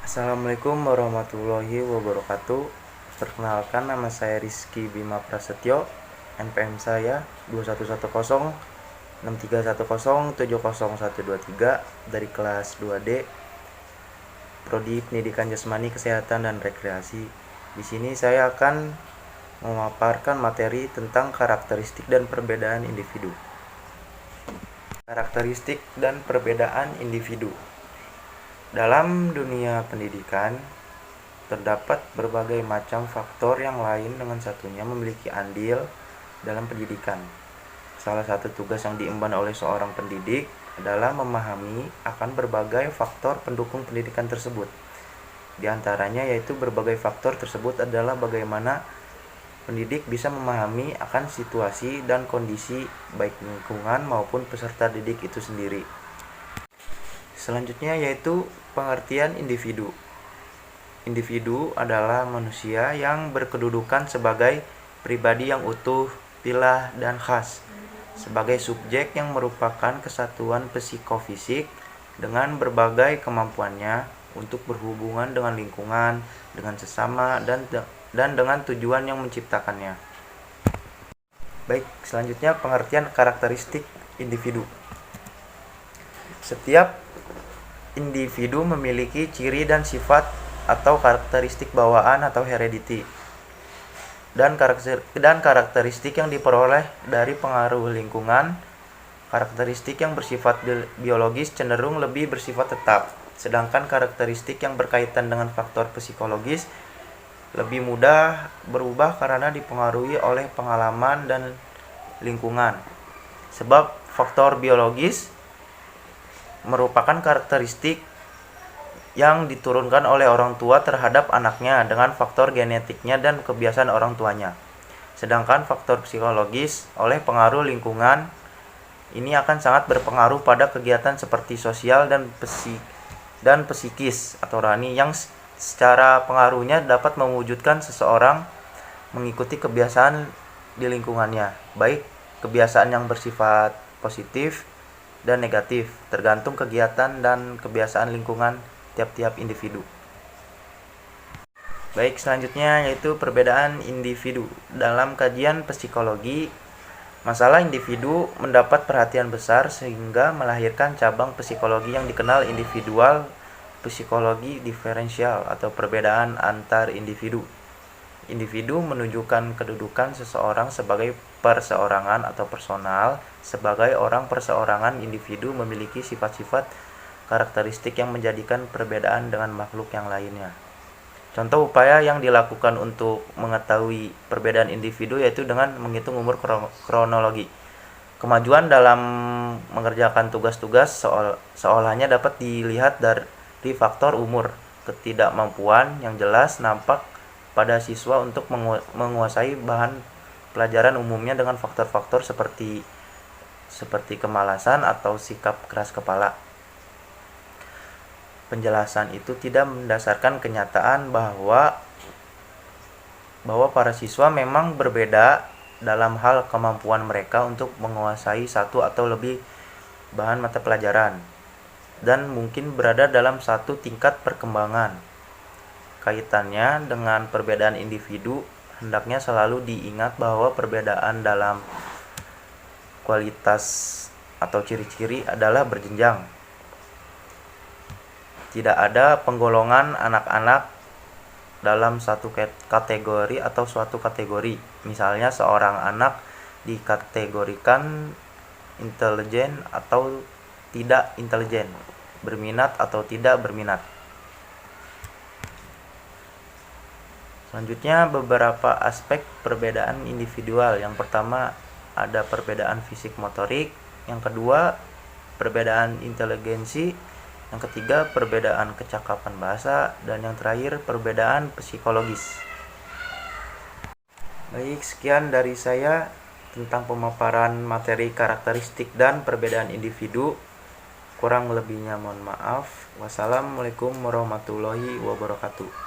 Assalamualaikum warahmatullahi wabarakatuh. Perkenalkan, nama saya Rizky Bima Prasetyo. NPM saya 21106310700123 dari kelas 2D Prodi Pendidikan Jasmani, Kesehatan dan Rekreasi. Di sini saya akan memaparkan materi tentang karakteristik dan perbedaan individu. Karakteristik dan perbedaan individu. Dalam dunia pendidikan, terdapat berbagai macam faktor yang lain dengan satunya memiliki andil dalam pendidikan. Salah satu tugas yang diemban oleh seorang pendidik adalah memahami akan berbagai faktor pendukung pendidikan tersebut. Di antaranya yaitu berbagai faktor tersebut adalah bagaimana pendidik bisa memahami akan situasi dan kondisi baik lingkungan maupun peserta didik itu sendiri. Selanjutnya yaitu pengertian individu. Individu adalah manusia yang berkedudukan sebagai pribadi yang utuh, pilah, dan khas, sebagai subjek yang merupakan kesatuan psikofisik dengan berbagai kemampuannya untuk berhubungan dengan lingkungan, dengan sesama, dan dengan tujuan yang menciptakannya. Baik, selanjutnya pengertian karakteristik individu. Setiap individu memiliki ciri dan sifat atau karakteristik bawaan atau heredity dan karakteristik yang diperoleh dari pengaruh lingkungan. Karakteristik yang bersifat biologis cenderung lebih bersifat tetap, sedangkan karakteristik yang berkaitan dengan faktor psikologis lebih mudah berubah karena dipengaruhi oleh pengalaman dan lingkungan. Sebab faktor biologis merupakan karakteristik yang diturunkan oleh orang tua terhadap anaknya dengan faktor genetiknya dan kebiasaan orang tuanya. Sedangkan faktor psikologis oleh pengaruh lingkungan ini akan sangat berpengaruh pada kegiatan seperti sosial dan psikis atau rohani yang secara pengaruhnya dapat mewujudkan seseorang mengikuti kebiasaan di lingkungannya, baik kebiasaan yang bersifat positif dan negatif, tergantung kegiatan dan kebiasaan lingkungan tiap-tiap individu. Baik, selanjutnya yaitu perbedaan individu. Dalam kajian psikologi, masalah individu mendapat perhatian besar sehingga melahirkan cabang psikologi yang dikenal individual psikologi diferensial atau perbedaan antar individu. Individu menunjukkan kedudukan seseorang sebagai perseorangan atau personal. Sebagai orang perseorangan, individu memiliki sifat-sifat karakteristik yang menjadikan perbedaan dengan makhluk yang lainnya. Contoh upaya yang dilakukan untuk mengetahui perbedaan individu yaitu dengan menghitung umur kronologi. Kemajuan dalam mengerjakan tugas-tugas seolahnya dapat dilihat dari faktor umur. Ketidakmampuan yang jelas nampak pada siswa untuk menguasai bahan pelajaran umumnya dengan faktor-faktor seperti kemalasan atau sikap keras kepala. Penjelasan itu tidak mendasarkan kenyataan bahwa para siswa memang berbeda dalam hal kemampuan mereka untuk menguasai satu atau lebih bahan mata pelajaran dan mungkin berada dalam satu tingkat perkembangan. Kaitannya dengan perbedaan individu, hendaknya selalu diingat bahwa perbedaan dalam kualitas atau ciri-ciri adalah berjenjang. Tidak ada penggolongan anak-anak dalam satu kategori atau suatu kategori. Misalnya seorang anak dikategorikan intelijen atau tidak intelijen, berminat atau tidak berminat. Selanjutnya beberapa aspek perbedaan individual. Yang pertama ada perbedaan fisik motorik, yang kedua perbedaan inteligensi, yang ketiga perbedaan kecakapan bahasa, dan yang terakhir perbedaan psikologis. Baik, sekian dari saya tentang pemaparan materi karakteristik dan perbedaan individu. Kurang lebihnya mohon maaf. Wassalamualaikum warahmatullahi wabarakatuh.